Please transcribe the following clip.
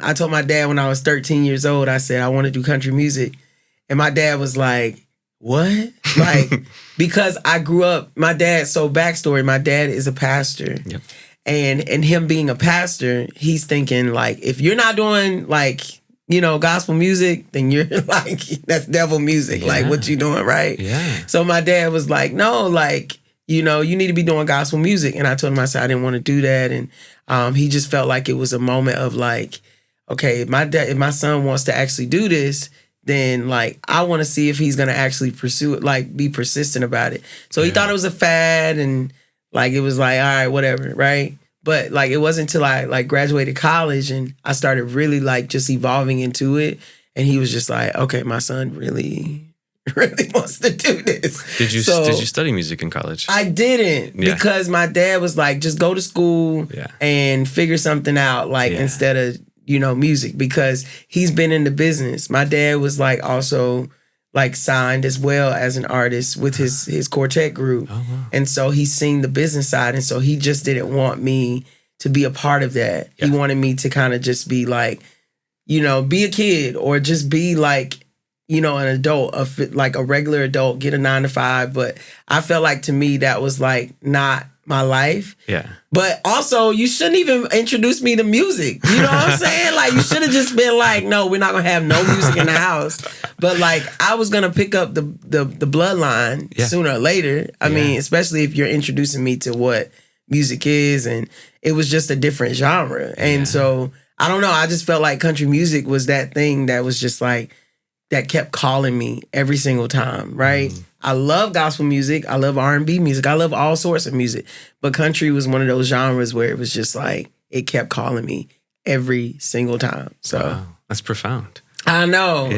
I told my dad when I was 13 years old, I said, I want to do country music. And my dad was like, what? Like, because I grew up, so backstory, my dad is a pastor. Yep. And him being a pastor, he's thinking like, if you're not doing like, gospel music, then you're like, that's devil music. Yeah. Like, what you doing, right? Yeah. So my dad was like, no, like, you need to be doing gospel music. And I told him, I said, I didn't want to do that. And he just felt like it was a moment of like, okay, if my son wants to actually do this, then like, I want to see if he's going to actually pursue it, like be persistent about it. So he thought it was a fad and like, it was like, all right, whatever. Right. But like, it wasn't until I like graduated college and I started really like just evolving into it. And he was just like, okay, my son really wants to do this. Did you study music in college? I didn't because my dad was like, just go to school and figure something out, like instead of, music, because he's been in the business. My dad was like also like signed as well as an artist with his quartet group. Oh, wow. And so he's seen the business side. And so he just didn't want me to be a part of that. Yeah. He wanted me to kind of just be like, be a kid or just be like, an adult, like a regular adult, get a 9-to-5. But I felt like to me that was like not my life. Yeah. But also you shouldn't even introduce me to music. You know what I'm saying? Like you should have just been like, no, we're not gonna have no music in the house. But like I was gonna pick up the bloodline sooner or later. I mean, especially if you're introducing me to what music is, and it was just a different genre. And so I don't know, I just felt like country music was that thing that was just like that kept calling me every single time, right? Mm. I love gospel music. I love R&B music. I love all sorts of music. But country was one of those genres where it was just like, it kept calling me every single time. So wow, that's profound. I know. Yeah.